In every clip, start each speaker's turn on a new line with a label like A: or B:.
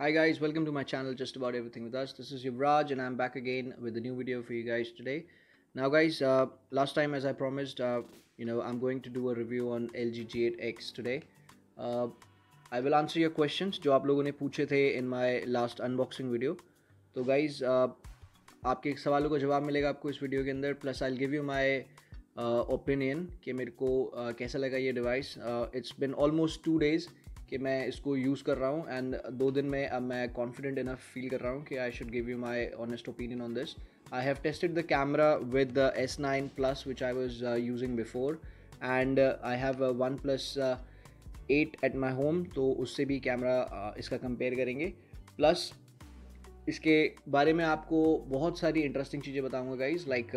A: Hi guys, welcome to my channel Just About Everything with Us. This is Yuvraj and I'm back again with a new video for you guys today. Now guys, last time as I promised, I'm going to do a review on LG G8X today. Uh, I will answer your questions जो आप लोगों ने पूछे थे in my last unboxing video. तो guys, आपके सवालों का जवाब मिलेगा आपको इस वीडियो के अंदर. Plus I give you my opinion कि मेरे को कैसा लगा ये device. It's been almost 2 days कि मैं इसको यूज़ कर रहा हूँ एंड 2 दिन में अब मैं कॉन्फिडेंट इनफ फील कर रहा हूँ कि I should give you my honest opinion on this. I have tested the camera with the S9 Plus which I was using before and I have a OnePlus 8 at my home, तो उससे भी camera इसका compare करेंगे. Plus इसके बारे में आपको बहुत सारी इंटरेस्टिंग चीज़ें बताऊंगा guys, like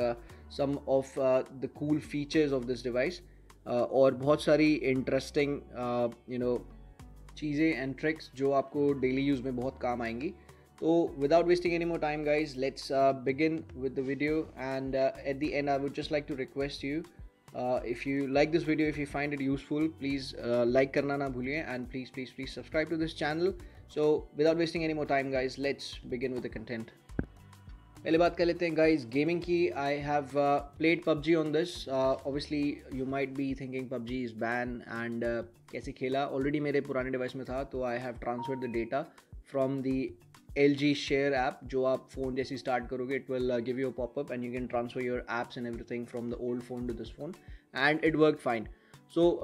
A: some of the cool features of this device और बहुत सारी इंटरेस्टिंग चीज़ें एंड ट्रिक्स जो आपको डेली यूज़ में बहुत काम आएंगी. तो without wasting any more time guys, let's begin with the video and at the end I would just like to request you, if you like this video, if you find it useful, please like करना ना भूलिए and please subscribe to this channel. So without wasting any more time guys, let's begin with the content. पहले बात कर लेते हैं guys gaming की. I have played PUBG on this. Obviously you might be thinking PUBG is ban and कैसे खेला. Already मेरे पुराने डिवाइस में था, तो I have transferred the data from the LG share app. जो आप फ़ोन जैसे स्टार्ट करोगे, it will give you a popup and you can transfer your apps and everything from the old phone to this phone and it work fine. So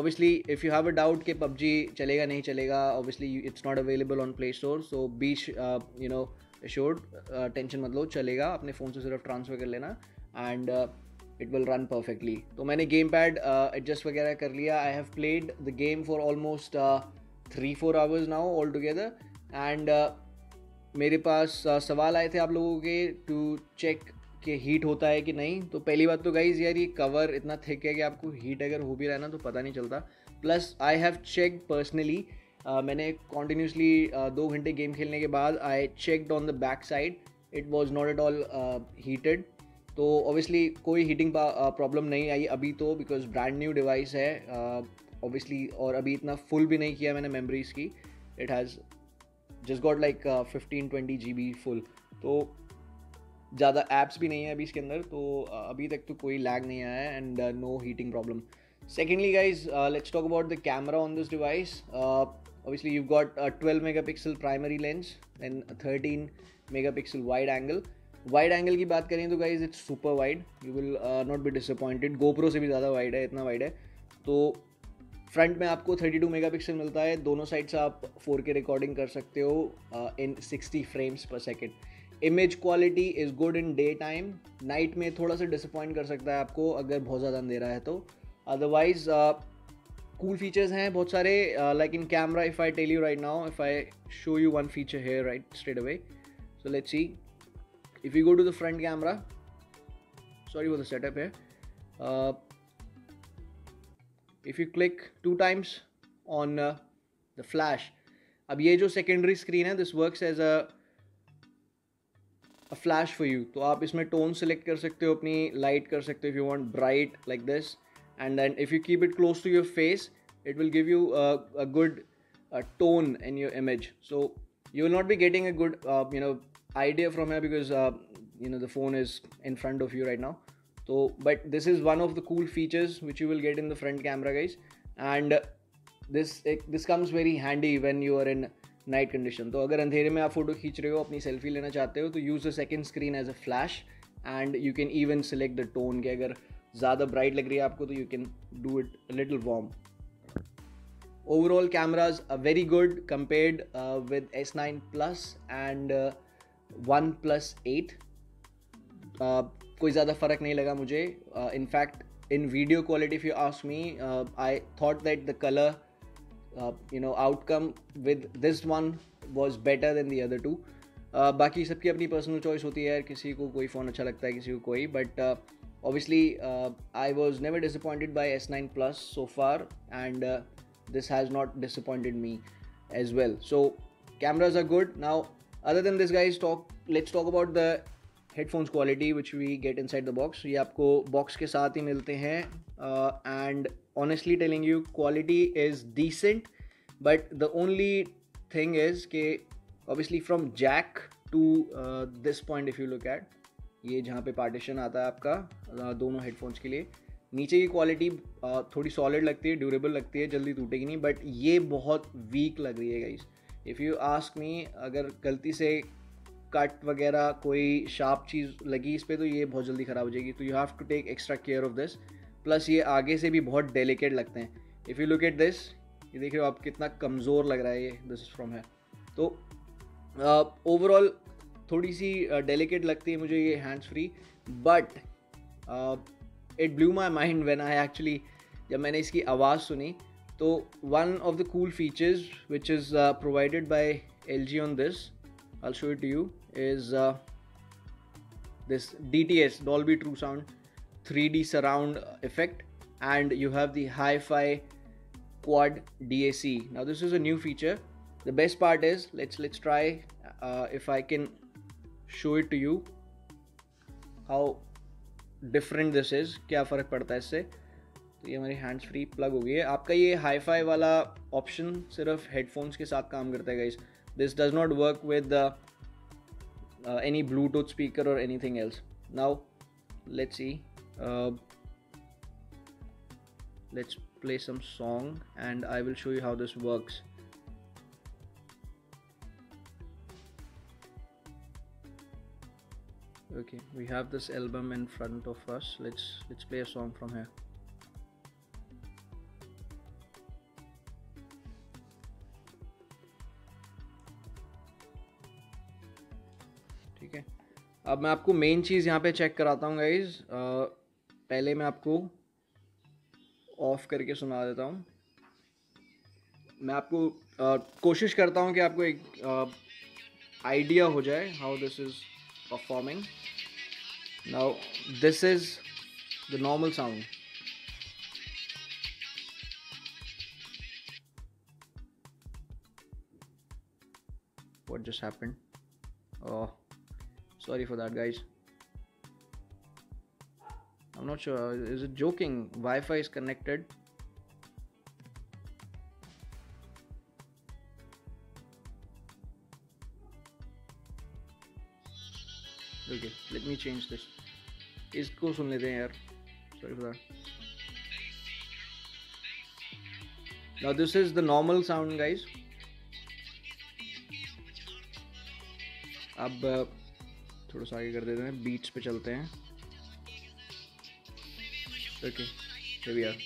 A: obviously if you have a doubt कि PUBG चलेगा नहीं चलेगा, obviously it's not available on Play Store, so be assured, tension मत लो, चलेगा. अपने phone से सिर्फ transfer कर लेना and it will run perfectly. तो मैंने गेम पैड एडजस्ट वगैरह कर लिया. आई have played the game for almost 3-4 hours now all together and मेरे पास सवाल आए थे आप लोगों के टू चेक कि हीट होता है कि नहीं. तो पहली बात तो गाइज यार, ये कवर इतना थिक है कि आपको हीट अगर हो भी रहा है ना तो पता नहीं चलता. Plus I have check personally, मैंने कॉन्टीन्यूसली 2 घंटे गेम खेलने के बाद I checked on the back side, it was not at all heated. तो ऑब्वियसली कोई हीटिंग प्रॉब्लम नहीं आई अभी तो, बिकॉज ब्रांड न्यू डिवाइस है ऑब्वियसली. और अभी इतना फुल भी नहीं किया मैंने मेमोरीज की. It has just got like 15-20 GB full. तो ज़्यादा ऐप्स भी नहीं है अभी इसके अंदर, तो अभी तक तो कोई लैग नहीं आया है and no heating problem. Secondly guys, let's talk about the camera on this device. Obviously you've got a 12 megapixel primary lens and a 13 megapixel wide angle. Wide angle की बात करें तो guys it's super wide. You will not be disappointed. GoPro से भी ज़्यादा wide है, इतना wide है. तो फ्रंट में आपको 32 मेगापिक्सल मिलता है. दोनों साइड से आप 4K रिकॉर्डिंग कर सकते हो इन 60 frames per second. Image quality is good in day time. Night में थोड़ा सा डिसअपॉइंट कर सकता है आपको अगर बहुत ज़्यादा अंधेरा है तो. अदरवाइज कूल फीचर्स हैं बहुत सारे, like in camera. If I tell you right now, if I show you one feature here right straight away, so let's see. If you go to the front camera, sorry वो the setup है. If you click 2 times on the flash, अब ये जो secondary screen है, this works as a flash for you. तो आप इसमें tone select कर सकते हो, अपनी लाइट कर सकते हो if you want bright like this. And then if you keep it close to your face, it will give you a good tone in your image. So you will not be getting a good idea from here because the phone is in front of you right now. So but this is one of the cool features which you will get in the front camera guys, and this comes very handy when you are in night condition. तो अगर अंधेरे में आप photo खींच रहे हो, अपनी selfie लेना चाहते हो, तो use the second screen as a flash and you can even select the tone कि अगर ज़्यादा ब्राइट लग रही है आपको तो you can do it little warm. Overall cameras are very good compared with S9 Plus and OnePlus 8. कोई ज़्यादा फ़र्क नहीं लगा मुझे. In fact in video quality if you ask me, I thought that the colour outcome with this one was better than the other two. बाकी सबकी अपनी personal choice होती है, किसी को कोई फ़ोन अच्छा लगता है, किसी को कोई. But obviously I was never disappointed by S9 Plus so far, and this has not disappointed me as well. So cameras are good. Now other than this guys, let's talk about the headphones quality which we get inside the box. ये आपको box के साथ ही मिलते हैं and honestly telling you, quality is decent, but the only thing is कि obviously from jack to this point if you look at, ये जहाँ पे पार्टीशन आता है आपका दोनों हेडफोन्स के लिए, नीचे की क्वालिटी थोड़ी सॉलिड लगती है, ड्यूरेबल लगती है, जल्दी टूटेगी नहीं, बट ये बहुत वीक लग रही है गाइस. इफ़ यू आस्क मी, अगर गलती से कट वगैरह कोई शार्प चीज़ लगी इस पर तो ये बहुत जल्दी ख़राब हो जाएगी. तो you have to take extra care of this. Plus ये आगे से भी बहुत डेलिकेट लगते हैं. If you look at this, ये देख रहे हो आप कितना कमज़ोर लग रहा है ये. दिस इज़ फ्रॉम है. तो ओवरऑल थोड़ी सी डेलिकेट लगती है मुझे ये hands free, but it blew my mind when I actually, जब मैंने इसकी आवाज़ सुनी तो one of the cool features which is provided by LG on this, I'll show it to you, is this DTS, Dolby True Sound 3D surround effect, and you have the hi-fi quad DAC. Now this is a new feature. The best part is, let's try if I can show it to you how different this is, क्या फ़र्क पड़ता है इससे. तो ये हमारी hands free plug हो गई है. आपका ये हाई-फाई वाला ऑप्शन सिर्फ हेडफोन्स के साथ काम करता है guys. This does not work with any Bluetooth speaker or anything else. Now let's see. Let's play some song and I will show you how this works. Okay, we have this album in front of us. Let's play a song from here. ठीक है, अब मैं आपको main चीज़ यहाँ पे check कराता हूँ guys. पहले मैं आपको ऑफ करके सुना देता हूँ. मैं आपको कोशिश करता हूँ कि आपको एक आइडिया हो जाए how this is performing. Now this is the normal sound. What just happened? Oh, sorry for that guys. I'm not sure, is it joking? Wi-Fi is connected. Okay, let me change this. इसको सुन लेते हैं यार. Sorry for that. Now this is the normal sound guys. अब थोड़ा सा आगे कर देते हैं, बीट्स पे चलते हैं. Okay, here we are.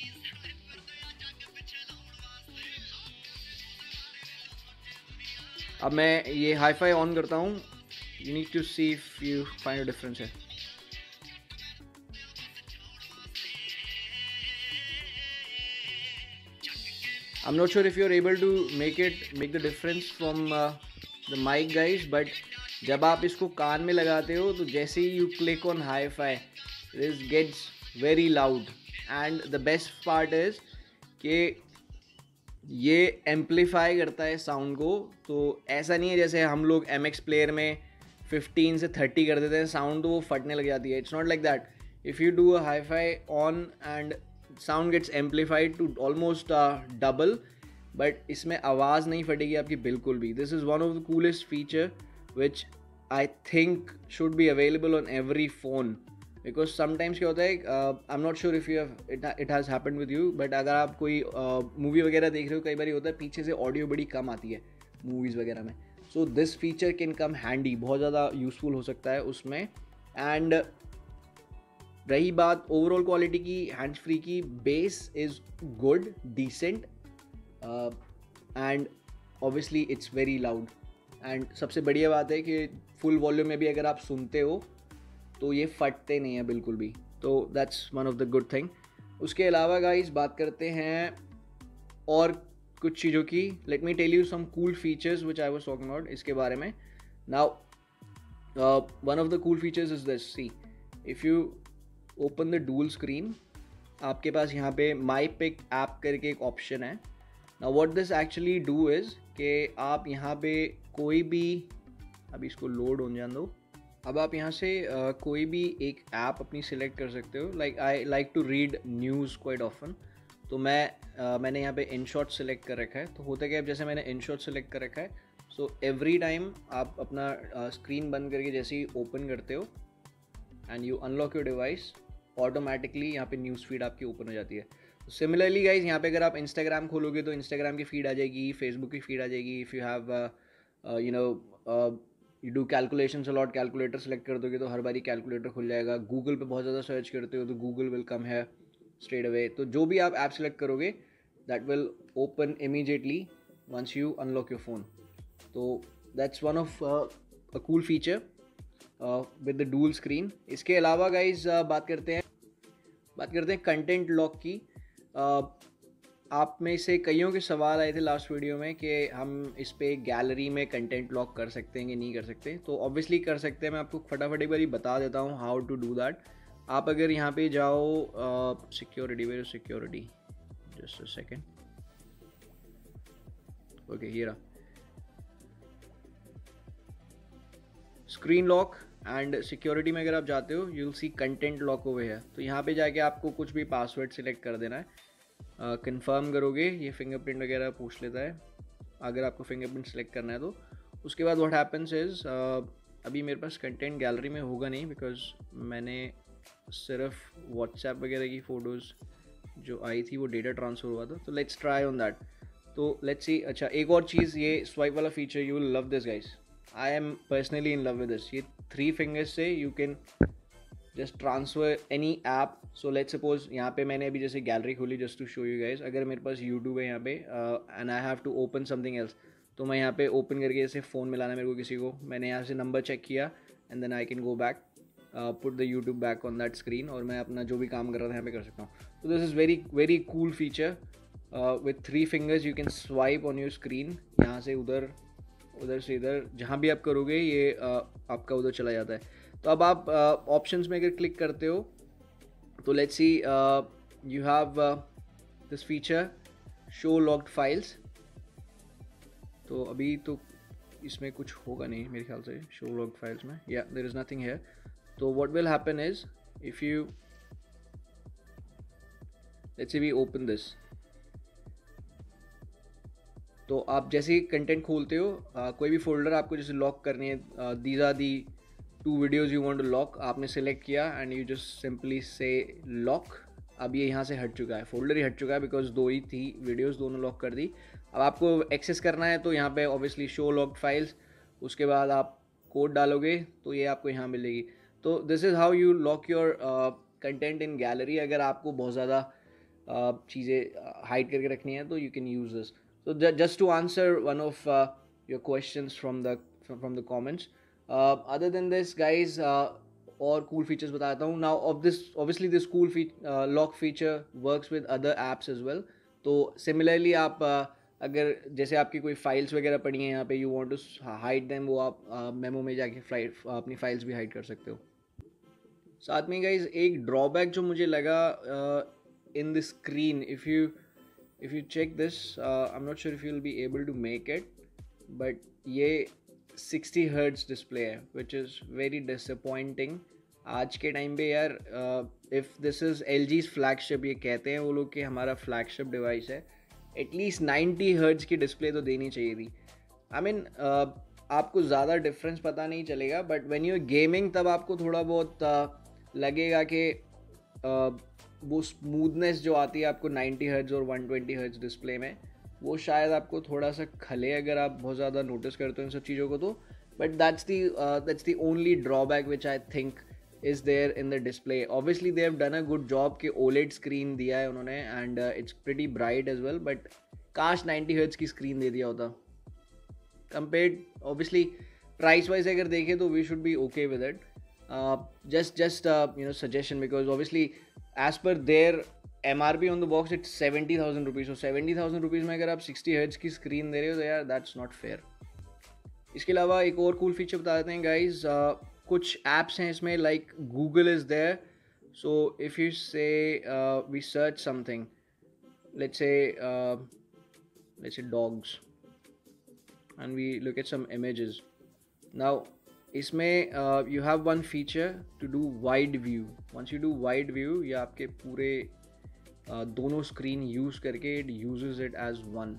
A: अब मैं ये हाई-फाई ऑन करता हूँ. You need to see if you find a difference here. I'm not sure if you're able to make the difference from the mic guys, but जब आप इसको कान में लगाते हो तो जैसे ही you click on hi fi, this gets very loud. And the best part is कि ये एम्पलीफाई करता है साउंड को. तो ऐसा नहीं है जैसे हम लोग MX प्लेयर में 15 से 30 कर देते हैं साउंड तो वो फटने लग जाती है. It's not like that. If you do a hi fi on and sound gets amplified to almost double, but इसमें आवाज़ नहीं फटेगी आपकी बिल्कुल भी. This is one of the coolest feature which I think should be available on every phone, because sometimes क्या होता है, I'm not sure if you have it has happened with you, but अगर आप कोई मूवी वगैरह देख रहे हो, कई बार होता है पीछे से ऑडियो बड़ी कम आती है मूवीज़ वगैरह में. So this feature can come handy, बहुत ज़्यादा यूज़फुल हो सकता है उसमें. एंड रही बात ओवरऑल क्वालिटी की, हैंड्स फ्री की, bass is good, decent, and obviously it's very loud. And सबसे बढ़िया बात है कि फुल वॉल्यूम में भी अगर आप सुनते हो तो ये फटते नहीं है बिल्कुल भी. तो that's one of the good thing. उसके अलावा गाइस बात करते हैं और कुछ चीज़ों की. Let me tell you some cool features which I was talking about इसके बारे में. Now one of the cool features is this. See, if you open the dual screen, आपके पास यहाँ पे माई पिक ऐप करके एक ऑप्शन है. Now what this actually do is कि आप यहाँ पे कोई भी, अभी इसको लोड हो जाने दो. अब आप यहाँ से कोई भी एक ऐप अपनी सिलेक्ट कर सकते हो. Like I like to read news quite often, तो मैंने यहाँ पे InShot सेलेक्ट कर रखा है। तो होता क्या है, जैसे मैंने InShot सेलेक्ट कर रखा है, सो एवरी टाइम आप अपना स्क्रीन बंद करके जैसे ही ओपन करते हो and you unlock your device, automatically यहाँ पे न्यूज़ फीड आपकी ओपन हो जाती है। सिमिलरली गाइज, यहाँ पे अगर आप इंस्टाग्राम खोलोगे तो इंस्टाग्राम की फीड आ जाएगी, फेसबुक की फीड आ जाएगी। If you have you know you do calculations a lot, calculator select कर दोगे तो हर बारी कैलकुलेटर खुल जाएगा। गूगल पे बहुत ज़्यादा सर्च करते हो तो गूगल विल कम है स्ट्रेट अवे। तो जो भी आप ऐप सेलेक्ट करोगे that will open immediately once you unlock your phone. तो that's one of a cool feature with the dual screen. इसके अलावा गाइज बात करते हैं कंटेंट लॉक की। आप में से कईयों के सवाल आए थे लास्ट वीडियो में कि हम इस पे गैलरी में कंटेंट लॉक कर सकते हैं कि नहीं कर सकते। तो ऑब्वियसली कर सकते हैं। मैं आपको फटाफट एक बारी बता देता हूँ हाउ टू डू दैट। आप अगर यहाँ पे जाओ security, where is security, just a second, okay here screen lock and security में अगर आप जाते हो you will see content lock over है। तो यहाँ पे जाके आपको कुछ भी पासवर्ड सिलेक्ट कर देना है, कंफर्म करोगे, ये फिंगरप्रिंट वगैरह पूछ लेता है अगर आपको फिंगरप्रिंट सेलेक्ट करना है तो। उसके बाद व्हाट हैपेंस इज, अभी मेरे पास कंटेंट गैलरी में होगा नहीं बिकॉज मैंने सिर्फ व्हाट्सएप वगैरह की फ़ोटोज़ जो आई थी वो डेटा ट्रांसफ़र हुआ था। तो लेट्स ट्राई ऑन दैट। तो लेट्स सी। अच्छा, एक और चीज़, ये स्वाइप वाला feature, you will love this guys, I am personally in love with this. ये 3 फिंगर्स से you can just transfer any app. So let's suppose यहाँ पे मैंने अभी जैसे गैलरी खोली just to show you guys. अगर मेरे पास यूट्यूब है यहाँ पे and I have to open something else, तो मैं यहाँ पे ओपन करके जैसे फ़ोन मिलाना है मेरे को किसी को, मैंने यहाँ से नंबर चेक किया and then I can go back, put the YouTube back on that screen, और मैं अपना जो भी काम कर रहा था यहाँ पे कर सकता हूँ। तो this is very very cool feature. With 3 fingers you can swipe on your screen, यहाँ से उधर, उधर से इधर, जहाँ भी आप करोगे ये आपका उधर चला जाता है। तो अब आप ऑप्शंस में अगर क्लिक करते हो तो let's C you have this feature show locked files. तो अभी तो इसमें कुछ होगा नहीं मेरे ख्याल से शो लॉक्ड फाइल्स में, या देयर इज़ नथिंग हियर। तो what will happen is, if you let's see we open this, तो आप जैसे ही कंटेंट खोलते हो कोई भी फोल्डर आपको जैसे लॉक करनी है, these are the 2 videos you want to lock, आपने सेलेक्ट किया एंड यू जस्ट सिंपली से लॉक। अब ये यहाँ से हट चुका है, फोल्डर ही हट चुका है बिकॉज 2 ही थी वीडियोज़, दोनों लॉक कर दी। अब आपको एक्सेस करना है तो यहाँ पे ऑब्वियसली शो लॉक्ड फाइल्स, उसके बाद आप कोड डालोगे तो ये आपको यहाँ मिलेगी। तो this is how you lock your content in gallery. अगर आपको बहुत ज़्यादा चीज़ें हाइड करके रखनी है तो you can use this. So just to answer one of your questions from the comments, other than this guys, और cool features बताता हूँ now of this, obviously this cool lock feature works with other apps as well। तो similarly आप अगर जैसे आपकी कोई files वगैरह पड़ी हैं यहाँ पे, you want to hide them, वो आप मेमो में जाके अपनी फाइल्स भी हाइड कर सकते हो। साथ में गाइज एक ड्रॉबैक जो मुझे लगा in the screen, if you check this, I'm not sure if you'll be able to make it, but ये 60 Hz डिस्प्ले है which is very disappointing आज के टाइम पे यार। if this is LG's flagship, ये कहते हैं वो लोग कि हमारा flagship डिवाइस है, एटलीस्ट 90 Hz की डिस्प्ले तो देनी चाहिए थी। I mean, आपको ज़्यादा डिफरेंस पता नहीं चलेगा बट व्हेन यू गेमिंग तब आपको थोड़ा बहुत लगेगा कि वो स्मूथनेस जो आती है आपको 90 हर्ट्ज और 120 हर्ट्ज डिस्प्ले में, वो शायद आपको थोड़ा सा खले अगर आप बहुत ज़्यादा नोटिस करते हो इन सब चीज़ों को तो। But that's the only drawback which I think is there in the display. Obviously they have done a good job कि ओलेड स्क्रीन दिया है उन्होंने and it's pretty bright as well, but काश 90 हर्ट्ज की स्क्रीन दे दिया होता। Compared obviously price wise अगर देखें तो we should be okay with it. just suggestion, because obviously as per their MRP on the box it's 70,000 rupees। so 70,000 rupees में अगर आप 60 हर्ट्ज की स्क्रीन दे रहे हो तो यार that's not fair। इसके अलावा एक और कूल फीचर बता देते हैं गाइज। कुछ एप्स हैं इसमें like Google is there. So if you say we search something, let's say dogs and we look at some images now, इसमें you have one feature to do wide view. Once you do wide view, ये आपके पूरे दोनों screen use करके it uses it as one.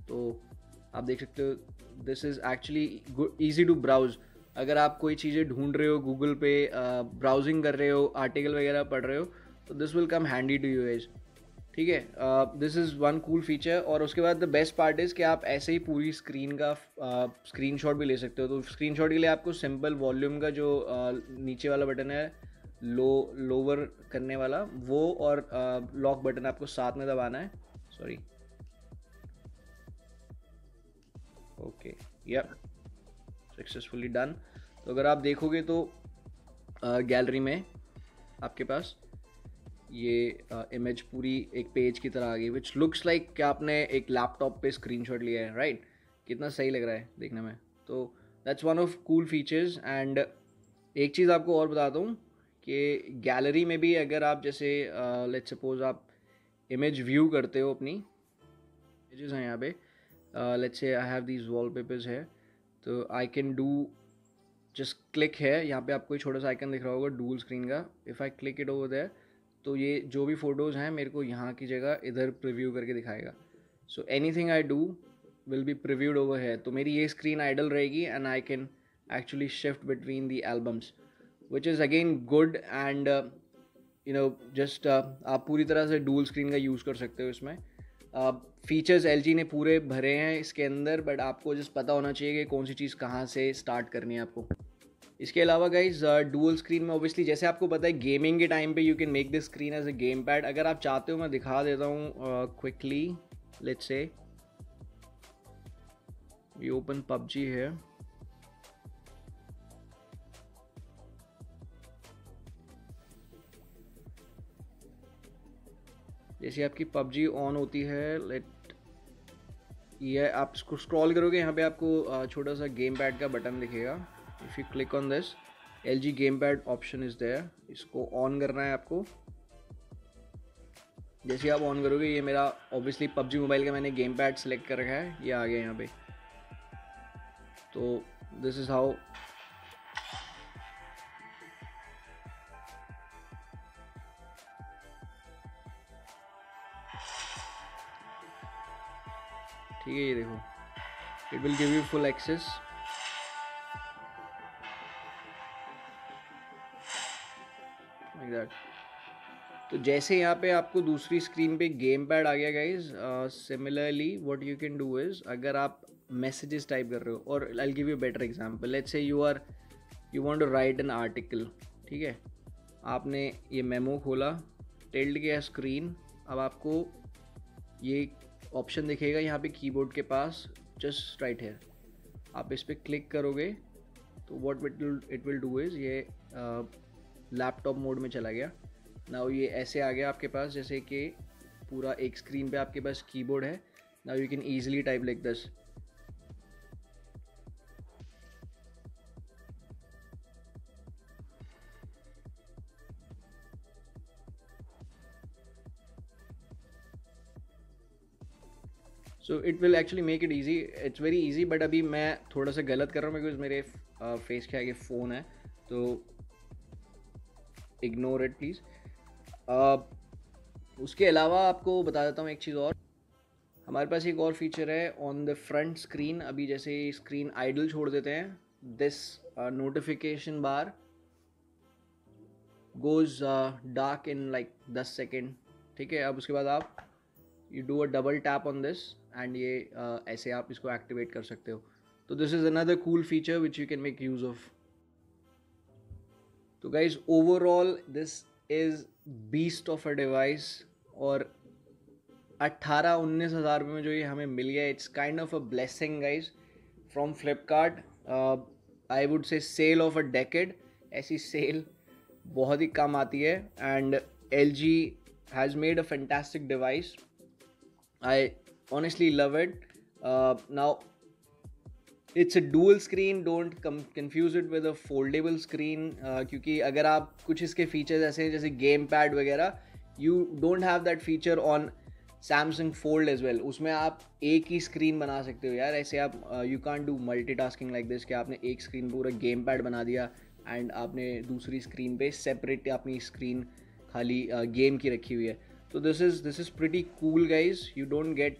A: तो आप देख सकते हो this is actually easy to browse. अगर आप कोई चीज़ें ढूंढ रहे हो गूगल पे, ब्राउजिंग कर रहे हो, आर्टिकल वगैरह पढ़ रहे हो, तो this will come handy to you guys. ठीक है, this is one cool feature. और उसके बाद द बेस्ट पार्ट इज़ कि आप ऐसे ही पूरी स्क्रीन का स्क्रीनशॉट भी ले सकते हो। तो स्क्रीनशॉट के लिए आपको सिंपल वॉल्यूम का जो नीचे वाला बटन है, लोअर करने वाला, वो और लॉक बटन आपको साथ में दबाना है। सॉरी, ओके, या सक्सेसफुली डन। तो अगर आप देखोगे तो गैलरी में आपके पास ये इमेज पूरी एक पेज की तरह आ गई, विच लुक्स लाइक कि आपने एक लैपटॉप पे स्क्रीनशॉट लिया है, राइट? कितना सही लग रहा है देखने में। तो that's one of cool features. And एक चीज़ आपको और बताता हूँ कि गैलरी में भी अगर आप जैसे लेट्स सपोज आप इमेज व्यू करते हो, अपनी इमेजेस हैं यहाँ पे, let's say I have these wallpapers है, तो I can do just click है, यहाँ पे आपको छोटा सा आइकन दिख रहा होगा डुअल स्क्रीन का। If I click it over there, तो ये जो भी फ़ोटोज़ हैं मेरे को यहाँ की जगह इधर प्रीव्यू करके दिखाएगा। So anything I do will be previewed over है। तो मेरी ये स्क्रीन आइडल रहेगी and I can actually shift between the albums, which is again good. And you know just आप पूरी तरह से डुअल स्क्रीन का यूज़ कर सकते हो इसमें। फीचर्स LG ने पूरे भरे हैं इसके अंदर, बट आपको जस्ट पता होना चाहिए कि कौन सी चीज़ कहाँ से स्टार्ट करनी है आपको। इसके अलावा गाइज डुअल स्क्रीन में ऑब्वियसली जैसे आपको पता है गेमिंग के टाइम पे you can make this screen as a game pad. अगर आप चाहते हो मैं दिखा देता हूँ क्विकली। लेट्स से ये ओपन PUBG है, जैसे आपकी PUBG ऑन होती है, ये आप इसको स्क्रॉल करोगे, यहाँ पे आपको छोटा सा गेम पैड का बटन दिखेगा। If you click on this, LG game pad option is there, इसको ऑन करना है आपको। जैसे आप ऑन करोगे, ये मेरा ऑब्वियसली PUBG मोबाइल का मैंने गेम पैड सेलेक्ट कर रखा है, ये आ गया यहाँ पे। तो दिस इज़ हाउ ठीक है, ये देखो, it will give you full access. Like that. तो जैसे यहाँ पे आपको दूसरी स्क्रीन पे गेम पैड आ गया guys, similarly what you can do is, अगर आप मैसेजेस टाइप कर रहे हो, और I will give you better example, let's say you want to write an article. ठीक है, आपने ये मेमो खोला, टिल्ड किया स्क्रीन, अब आपको ये ऑप्शन दिखेगा यहाँ पे कीबोर्ड के पास, जस्ट राइट हियर। आप इस पर क्लिक करोगे तो what it will do is, ये लैपटॉप मोड में चला गया। नाउ ये ऐसे आ गया आपके पास, जैसे कि पूरा एक स्क्रीन पे आपके पास कीबोर्ड है। Now you can easily type like this. So it will actually make it easy, it's very easy. But अभी मैं थोड़ा सा गलत कर रहा हूँ बिकॉज मेरे फेस के आगे फ़ोन है, तो इग्नोर इट प्लीज़। उसके अलावा आपको बता देता हूँ एक चीज़ और, हमारे पास एक और फीचर है ऑन द फ्रंट स्क्रीन। अभी जैसे स्क्रीन आइडल छोड़ देते हैं, this notification bar goes dark in like 10 second. ठीक है, अब उसके बाद आप you do a double tap on this and ये ऐसे आप इसको एक्टिवेट कर सकते हो। तो this is another cool feature which you can make use of. तो guys overall this is beast of a device, और 18-19 हज़ार रुपये में जो ये हमें मिल गया, it's kind of a blessing guys from Flipkart. I would say sale of a decade, ऐसी सेल बहुत ही कम आती है। And LG has made a fantastic device, I honestly love it. Now it's a dual screen, don't confuse it with a foldable screen, क्योंकि अगर आप कुछ इसके फीचर्स ऐसे हैं जैसे गेम पैड वगैरह, you don't have that feature on Samsung Fold as well. उसमें आप एक ही स्क्रीन बना सकते हो यार, ऐसे आप you can't do multitasking like this कि आपने एक स्क्रीन पूरा गेम पैड बना दिया एंड आपने दूसरी स्क्रीन पे सेपरेट अपनी स्क्रीन खाली गेम की रखी हुई है। So this is pretty cool, guys. You don't get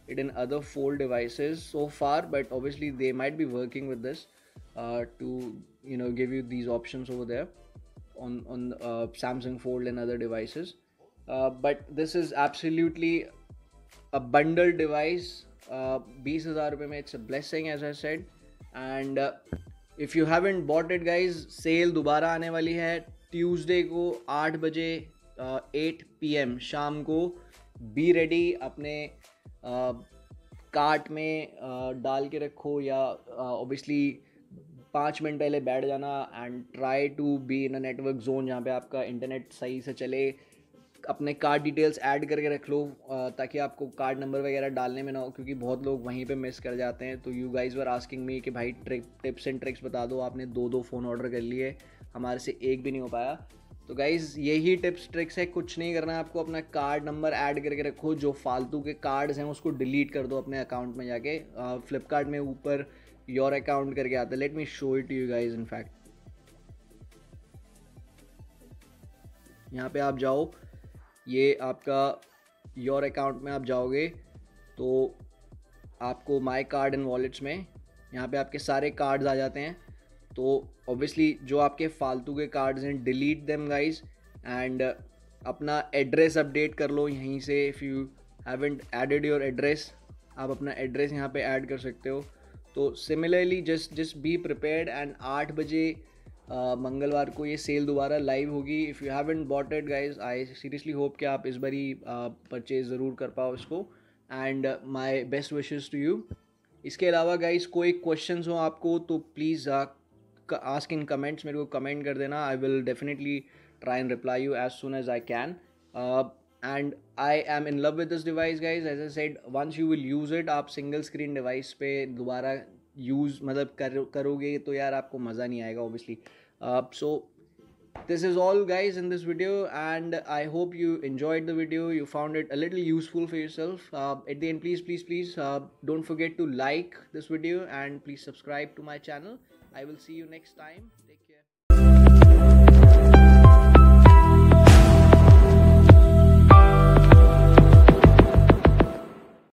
A: it in other fold devices so far, but obviously they might be working with this to give you these options over there on Samsung Fold and other devices. But this is absolutely a bundled device. 20,000 रुपये में it's a blessing, as I said. And if you haven't bought it, guys, sale दोबारा आने वाली है Tuesday को 8 बजे 8 PM शाम को. बी रेडी, अपने कार्ट में डाल के रखो, या ऑब्वियसली 5 मिनट पहले बैठ जाना and try to be in a network zone जहाँ पे आपका इंटरनेट सही से चले. अपने कार्ड डिटेल्स ऐड करके रख लो ताकि आपको कार्ड नंबर वगैरह डालने में ना हो, क्योंकि बहुत लोग वहीं पे मिस कर जाते हैं. तो you guys were asking me कि भाई टिप्स एंड ट्रिक्स बता दो. आपने 2 फ़ोन ऑर्डर कर लिए, हमारे से एक भी नहीं हो पाया. तो गाइज़ यही टिप्स ट्रिक्स है, कुछ नहीं करना है आपको. अपना कार्ड नंबर ऐड करके रखो. जो फालतू के कार्ड्स हैं उसको डिलीट कर दो अपने अकाउंट में जाके. फ्लिपकार्ट में ऊपर योर अकाउंट करके आता है. Let me show it to you guys. In fact यहाँ पे आप जाओ, ये आपका योर अकाउंट में आप जाओगे तो आपको माय कार्ड एंड वॉलेट्स में यहाँ पे आपके सारे कार्ड्स आ जाते हैं. तो ऑब्वियसली जो आपके फालतू के कार्ड्स हैं, डिलीट देम गाइज. एंड अपना एड्रेस अपडेट कर लो यहीं से. If you haven't added your address, आप अपना एड्रेस यहाँ पे ऐड कर सकते हो. तो similarly just be prepared. And 8 बजे मंगलवार को ये सेल दोबारा लाइव होगी. If you haven't bought it guys, I seriously hope कि आप इस बारी परचेज ज़रूर कर पाओ इसको. And my best wishes to you. इसके अलावा गाइज कोई क्वेश्चंस हो आपको तो प्लीज़ आस्क इन कमेंट्स. मेरे को कमेंट कर देना. I will definitely try and reply you as soon as I can. And I am in love with this device guys. As I said, once you will use it, आप single screen device पे दोबारा use मतलब करोगे तो यार आपको मज़ा नहीं आएगा obviously. So this is all guys in this video, and I hope you enjoyed the video, you found it a little useful for yourself. At the end, please don't forget to like this video and please subscribe to my channel. I will see you next time. Take care.